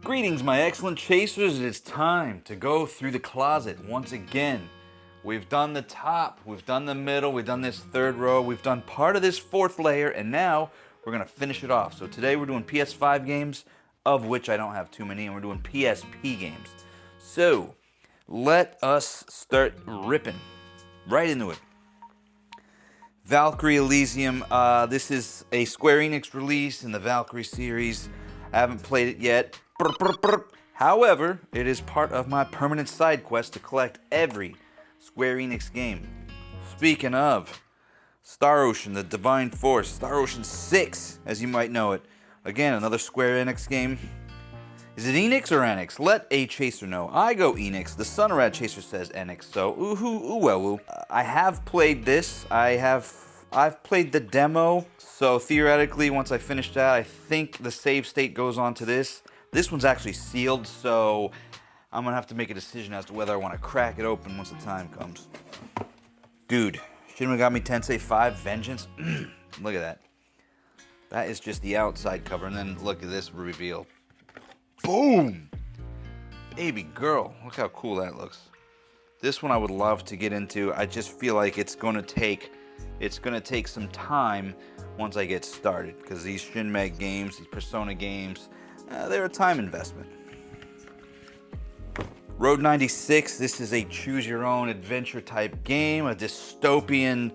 Greetings, my excellent chasers. It is time to go through the closet once again. We've done the top, we've done the middle, we've done this third row, we've done part of this fourth layer, and now we're gonna finish it off. So today we're doing PS5 games, of which I don't have too many, and we're doing PSP games. So let us start ripping right into it. Valkyrie Elysium, this is a Square Enix release in the Valkyrie series. I haven't played it yet. However, it is part of my permanent side quest to collect every Square Enix game. Speaking of, Star Ocean, the Divine Force, Star Ocean 6, as you might know it. Again, another Square Enix game. Is it Enix or Enix? Let a chaser know. I go Enix. The Sunrad chaser says Enix. So, ooh. I have played this. I've played the demo. So theoretically, once I finish that, I think the save state goes on to this. This one's actually sealed, so I'm gonna have to make a decision as to whether I want to crack it open once the time comes. Dude, Shin Megami Tensei 5 Vengeance. Look at that. That is just the outside cover, and then look at this reveal. Boom! Baby girl, look how cool that looks. This one I would love to get into. I just feel like it's gonna take some time once I get started, because these Shin Meg games, these Persona games, they're a time investment. Road 96, this is a choose-your-own adventure type game, a dystopian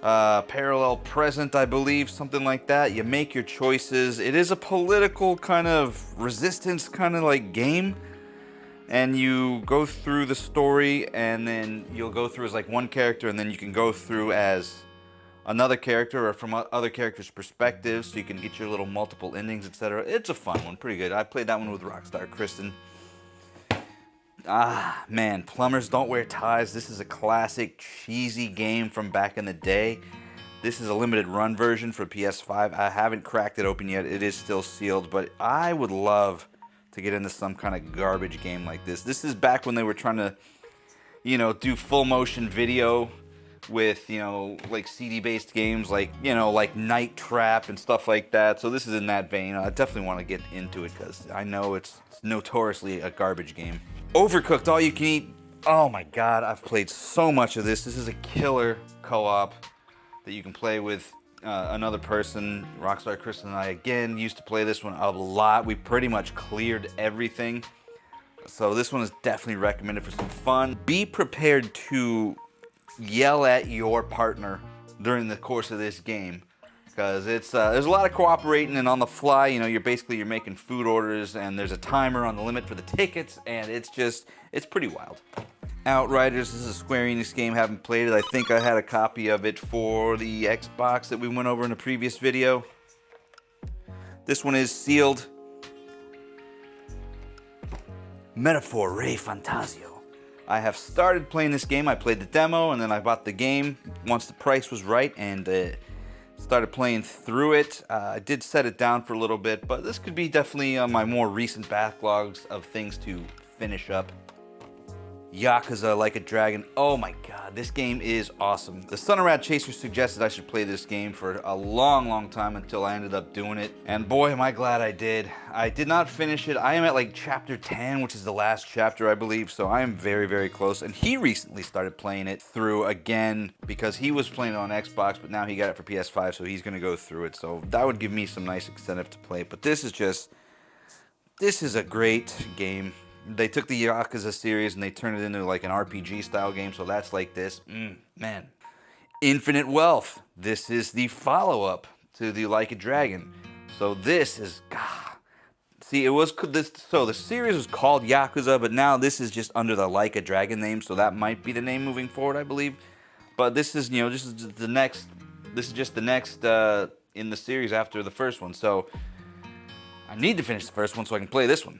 parallel present, I believe, something like that. You make your choices. It is a political kind of resistance kind of like game, and you go through the story, and then you'll go through as like one character, and then you can go through as another character or from other characters' perspectives, so you can get your little multiple endings, etc. It's a fun one, pretty good. I played that one with Rockstar Kristen. Ah, man, Plumbers Don't Wear Ties. This is a classic, cheesy game from back in the day. This is a limited run version for PS5. I haven't cracked it open yet. It is still sealed, but I would love to get into some kind of garbage game like this. This is back when they were trying to, do full motion video with, like CD-based games like, like Night Trap and stuff like that. So this is in that vein. I definitely want to get into it because I know it's notoriously a garbage game. Overcooked All You Can Eat. Oh my god, I've played so much of this. This is a killer co-op that you can play with another person. Rockstar Kristen and I, again, used to play this one a lot. We pretty much cleared everything. So this one is definitely recommended for some fun. Be prepared to yell at your partner during the course of this game, because it's there's a lot of cooperating, and on the fly, you're making food orders, and there's a timer on the limit for the tickets, and it's pretty wild. Outriders, this is a Square Enix game. Haven't played it. I think I had a copy of it for the Xbox that we went over in a previous video. This one is sealed. Metaphor Re Fantasio. I have started playing this game. I played the demo, and then I bought the game once the price was right, and started playing through it. I did set it down for a little bit, but this could be definitely on my more recent backlogs of things to finish up. Yakuza Like a Dragon. Oh my god, this game is awesome. The Sunrad Chaser suggested I should play this game for a long time until I ended up doing it. And boy, am I glad I did. I did not finish it. I am at like chapter 10, which is the last chapter, I believe. So I am very close. And he recently started playing it through again because he was playing it on Xbox, but now he got it for PS5, so he's going to go through it. So that would give me some nice incentive to play. But this is a great game. They took the Yakuza series and they turned it into like an RPG style game, so that's like this. Man. Infinite Wealth. This is the follow-up to the Like a Dragon. So this is, see, so the series was called Yakuza, but now this is just under the Like a Dragon name, so that might be the name moving forward, I believe. But this is, this is just the next in the series after the first one, so I need to finish the first one so I can play this one.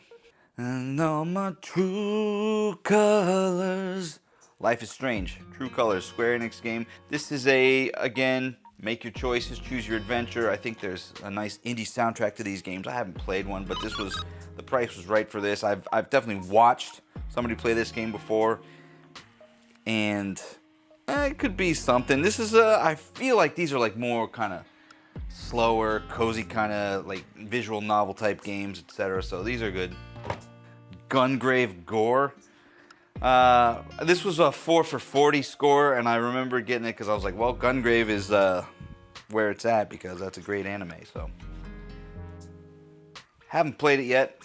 And all my true colors. Life is Strange, True Colors, Square Enix game. This is again, make your choices, choose your adventure. I think there's a nice indie soundtrack to these games. I haven't played one, but the price was right for this. I've definitely watched somebody play this game before, and it could be something. This is I feel like these are like more kind of slower, cozy kind of like visual novel type games, etc. So these are good. Gungrave Gore. This was a 4 for 40 score, and I remember getting it because I was like, well, Gungrave is where it's at because that's a great anime, so. Haven't played it yet.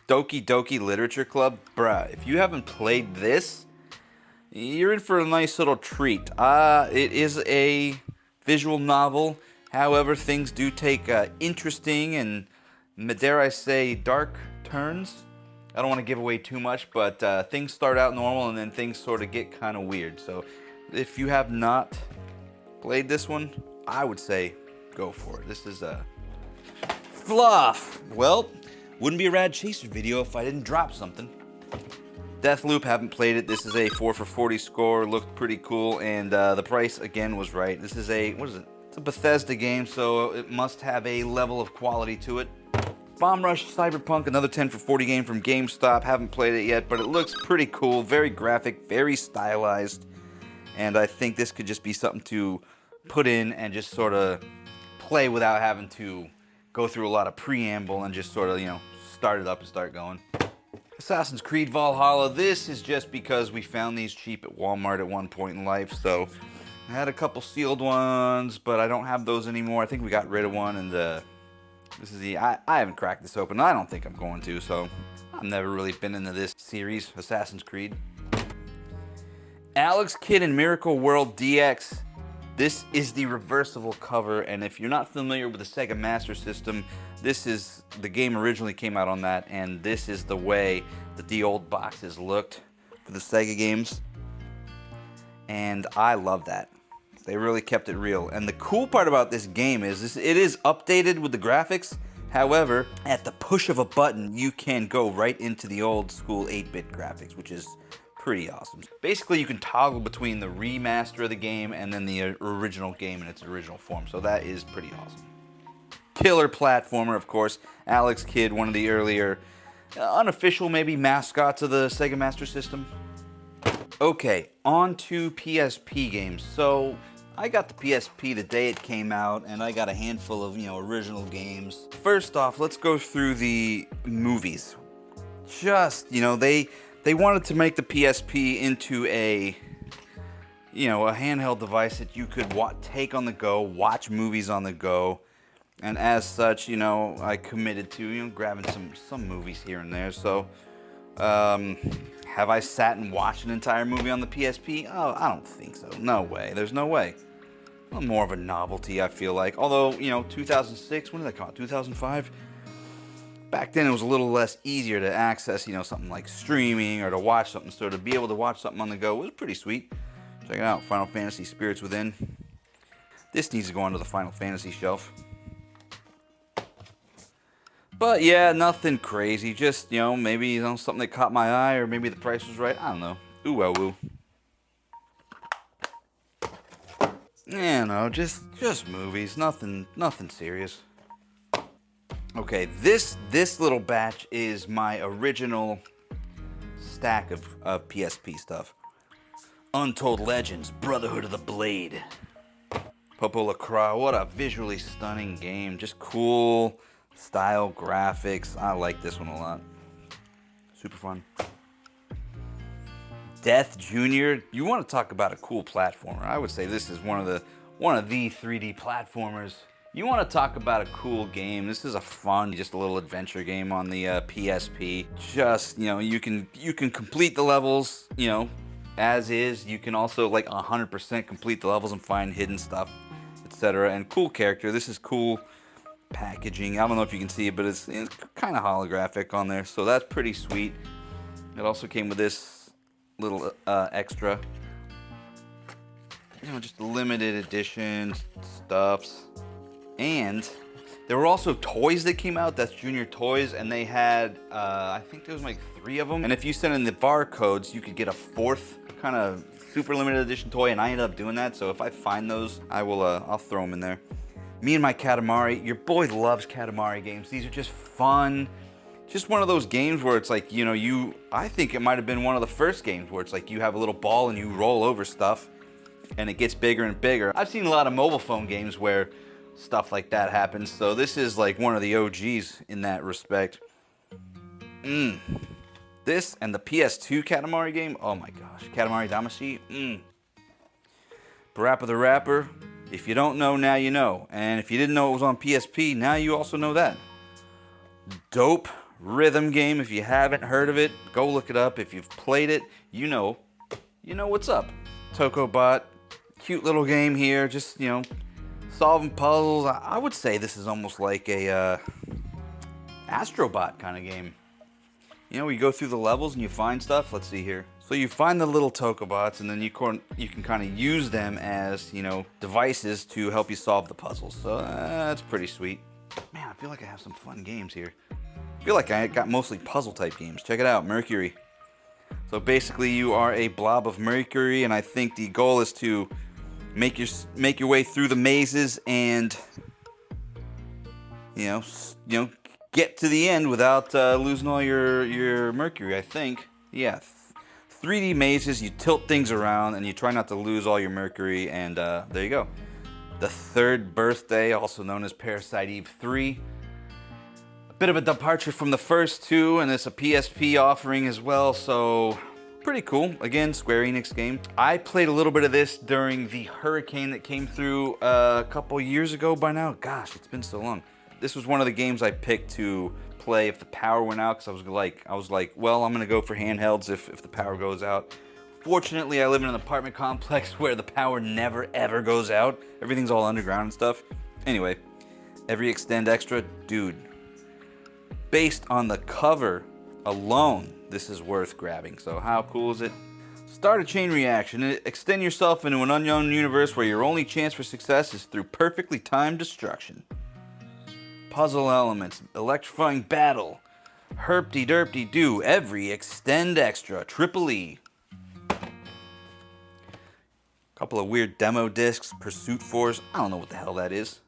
Doki Doki Literature Club. Bruh, if you haven't played this, you're in for a nice little treat. It is a visual novel. However, things do take interesting and, dare I say, dark turns. I don't want to give away too much, but things start out normal and then things sort of get kind of weird. So if you have not played this one, I would say go for it. This is fluff. Well, wouldn't be a Rad Chaser video if I didn't drop something. Deathloop, haven't played it. This is a 4 for 40 score. Looked pretty cool, and the price again was right. This is a, what is it? It's a Bethesda game, so it must have a level of quality to it. Bomb Rush Cyberpunk, another 10 for 40 game from GameStop. Haven't played it yet, but it looks pretty cool. Very graphic, very stylized, and I think this could just be something to put in and just sort of play without having to go through a lot of preamble and just sort of, you know, start it up and start going. Assassin's Creed Valhalla. This is just because we found these cheap at Walmart at one point in life, so I had a couple sealed ones, but I don't have those anymore. I think we got rid of one, and this is the, I haven't cracked this open. I don't think I'm going to, so I've never really been into this series, Assassin's Creed. Alex Kidd in Miracle World DX. This is the reversible cover, and if you're not familiar with the Sega Master System, this is, the game originally came out on that, and this is the way that the old boxes looked for the Sega games. And I love that. They really kept it real. And the cool part about this game is it is updated with the graphics. However, at the push of a button, you can go right into the old school 8-bit graphics, which is pretty awesome. Basically, you can toggle between the remaster of the game and then the original game in its original form. So that is pretty awesome. Killer platformer, of course. Alex Kidd, one of the earlier, unofficial maybe, mascots of the Sega Master System. Okay, on to PSP games. So I got the PSP the day it came out, and I got a handful of, you know, original games. First off, let's go through the movies. Just, you know, they wanted to make the PSP into a, you know, a handheld device that you could take on the go, watch movies on the go, and as such, you know, I committed to, you know, grabbing some movies here and there. So, have I sat and watched an entire movie on the PSP? Oh, I don't think so. No way. There's no way. Well, more of a novelty, I feel like. Although, you know, 2006, when did that come out? 2005? Back then it was a little less easier to access, you know, something like streaming or to watch something. So to be able to watch something on the go was pretty sweet. Check it out, Final Fantasy Spirits Within. This needs to go onto the Final Fantasy shelf. But yeah, nothing crazy. Just, you know, maybe, you know, something that caught my eye, or maybe the price was right. I don't know. Ooh, well, woo. Yeah, no, just movies. Nothing serious. Okay, this little batch is my original stack of PSP stuff. Untold Legends, Brotherhood of the Blade. Popo Lacroix, what a visually stunning game. Just cool style graphics. I like this one a lot. Super fun. Death Jr. You want to talk about a cool platformer? I would say this is one of the 3D platformers. You want to talk about a cool game? This is a fun, just a little adventure game on the PSP. Just, you know, you can complete the levels, you know, as is. You can also like 100% complete the levels and find hidden stuff, etc. And cool character. This is cool packaging. I don't know if you can see it, but it's kind of holographic on there, so that's pretty sweet. It also came with this little extra, you know, just limited edition stuffs. And there were also toys that came out. That's Junior Toys, and they had I think there was like 3 of them. And if you sent in the barcodes, you could get a 4th kind of super limited edition toy, and I ended up doing that. So if I find those, I will I'll throw them in there. Me and my Katamari. Your boy loves Katamari games. These are just fun. Just one of those games where it's like, you know, I think it might have been one of the first games where it's like you have a little ball and you roll over stuff and it gets bigger and bigger. I've seen a lot of mobile phone games where stuff like that happens. So this is like one of the OGs in that respect. This and the PS2 Katamari game, oh my gosh. Katamari Damacy, Parappa the Rapper, if you don't know, now you know. And if you didn't know it was on PSP, now you also know that. Dope rhythm game. If you haven't heard of it, go look it up. If you've played it, you know what's up. Tokobot, cute little game here, just, solving puzzles. I would say this is almost like a Astrobot kind of game. You go through the levels and you find stuff. Let's see here. So you find the little Tokobots, and then you can kind of use them as, devices to help you solve the puzzles. So that's pretty sweet. Man, I feel like I have some fun games here. I feel like I got mostly puzzle type games. Check it out, Mercury. So basically you are a blob of mercury, and I think the goal is to make your way through the mazes and get to the end without losing all your mercury, I think. Yeah. 3D mazes, you tilt things around and you try not to lose all your mercury, and there you go. The Third Birthday, also known as Parasite Eve 3. A bit of a departure from the first two, and it's a PSP offering as well, so pretty cool. Again, Square Enix game. I played a little bit of this during the hurricane that came through a couple years ago by now. Gosh, it's been so long. This was one of the games I picked to play if the power went out, because I was like, well, I'm gonna go for handhelds if the power goes out. Fortunately, I live in an apartment complex where the power never ever goes out. Everything's all underground and stuff. Anyway, every Extend Extra, dude. Based on the cover alone, this is worth grabbing. So how cool is it? Start a chain reaction. Extend yourself into an unknown universe where your only chance for success is through perfectly timed destruction. Puzzle elements, electrifying battle, herpty-derpty-doo, every Extend Extra, Triple E. Couple of weird demo discs, Pursuit Force, I don't know what the hell that is.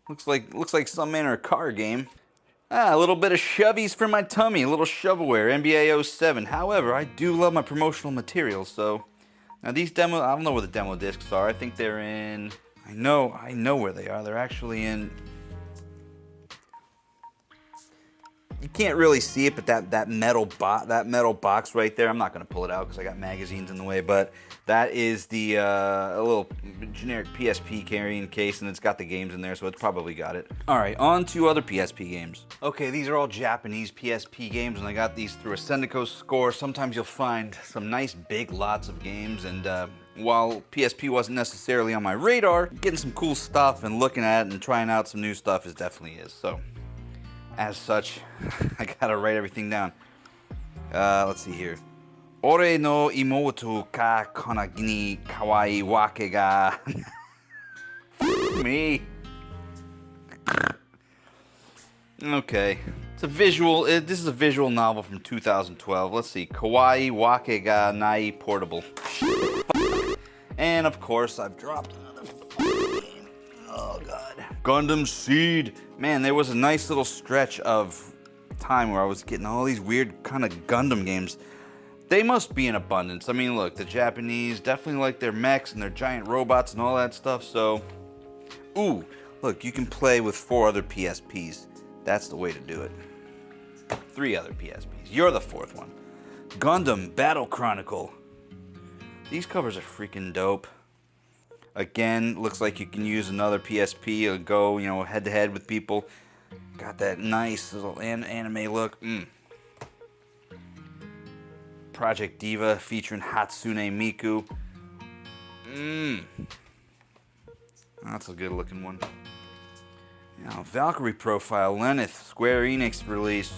Looks like some man or a car game. A little bit of shovies for my tummy, a little shovelware, NBA 07. However, I do love my promotional materials, so now these demo, I don't know where the demo discs are. I think they're in, I know where they are. They're actually in, you can't really see it, but that metal box right there, I'm not going to pull it out because I got magazines in the way, but that is the a little generic PSP carrying case, and it's got the games in there, so it's probably got it. All right, on to other PSP games. Okay, these are all Japanese PSP games, and I got these through a Sendico score. Sometimes you'll find some nice big lots of games, and while PSP wasn't necessarily on my radar, getting some cool stuff and looking at it and trying out some new stuff definitely is. So, as such, I gotta write everything down. Let's see here. Ore no imoto ka konagi ni kawaii wake ga. Me. Okay. It's a visual. This is a visual novel from 2012. Let's see. Kawaii wake ga nai portable. And of course, I've dropped another game. Oh god. Gundam Seed. Man, there was a nice little stretch of time where I was getting all these weird kind of Gundam games. They must be in abundance. I mean, look, the Japanese definitely like their mechs and their giant robots and all that stuff, so... Ooh, look, you can play with 4 other PSPs. That's the way to do it. 3 other PSPs. You're the 4th one. Gundam Battle Chronicle. These covers are freaking dope. Again, looks like you can use another PSP to go, head-to-head with people. Got that nice little anime look. Project Diva featuring Hatsune Miku. That's a good looking one. Valkyrie Profile, Lenneth, Square Enix release.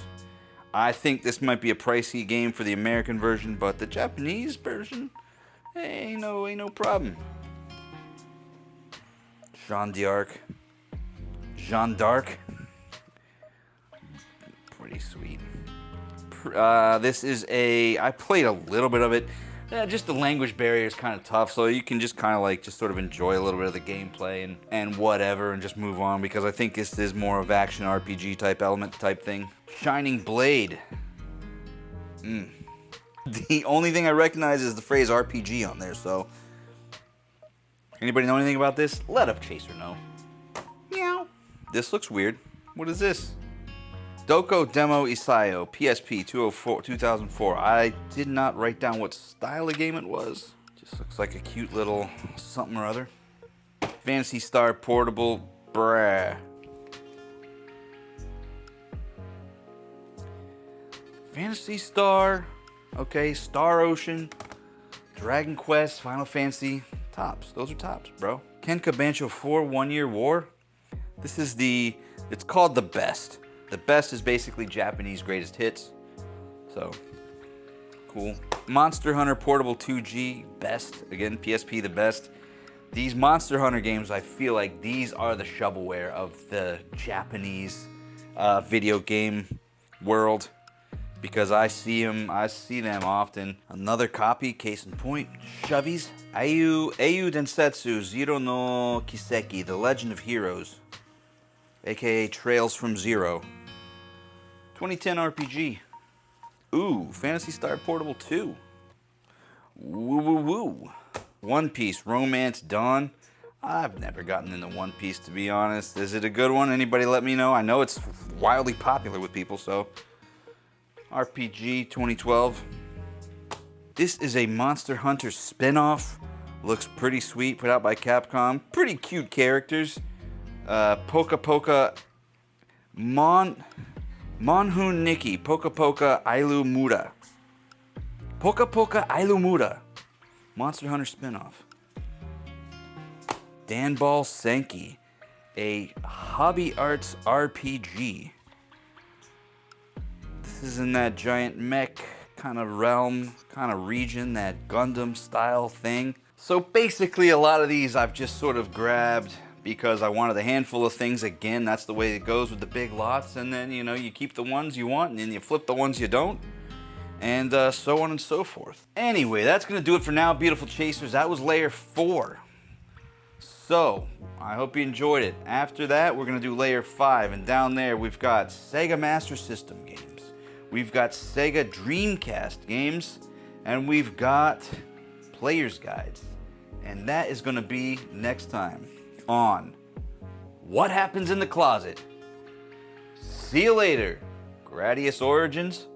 I think this might be a pricey game for the American version, but the Japanese version, ain't no problem. Jeanne d'Arc. Pretty sweet. This is I played a little bit of it. Just the language barrier is kind of tough, so you can just kind of just sort of enjoy a little bit of the gameplay and whatever and just move on, because I think this is more of action RPG type element type thing. Shining Blade. The only thing I recognize is the phrase RPG on there, so... Anybody know anything about this? Let Up Chaser know. Meow. This looks weird. What is this? Doko Demo Isayo, PSP 2004. I did not write down what style of game it was. Just looks like a cute little something or other. Phantasy Star Portable, bruh. Phantasy Star, okay, Star Ocean, Dragon Quest, Final Fantasy, tops. Those are tops, bro. Kenka Bancho 4, 1 Year War. This is it's called The Best. The Best is basically Japanese greatest hits. So, cool. Monster Hunter Portable 2G, best. Again, PSP, the best. These Monster Hunter games, I feel like these are the shovelware of the Japanese video game world. Because I see them often. Another copy, case in point, Shovies. Ayu Densetsu Zero no Kiseki, The Legend of Heroes, aka Trails from Zero. 2010 RPG. Ooh, Phantasy Star Portable 2. Woo woo woo. One Piece Romance Dawn. I've never gotten into One Piece, to be honest. Is it a good one? Anybody let me know? I know it's wildly popular with people, so. RPG 2012. This is a Monster Hunter spin-off. Looks pretty sweet, put out by Capcom. Pretty cute characters. Poka Poka Monhun Nikki. Poka Poka Ailu Muda. Poka Poka Ailu Muda. Monster Hunter spin-off. Danball Senki. A Hobby Arts RPG. This is in that giant mech kind of realm, kind of region, that Gundam style thing. So basically a lot of these I've just sort of grabbed because I wanted a handful of things. Again, that's the way it goes with the big lots, and then, you know, you keep the ones you want and then you flip the ones you don't, and so on and so forth. Anyway, that's gonna do it for now, beautiful chasers. That was layer 4. So, I hope you enjoyed it. After that, we're gonna do layer 5, and down there we've got Sega Master System games. We've got Sega Dreamcast games, and we've got Player's Guides. And that is gonna be next time on What Happens in the Closet. See you later, Gradius Origins.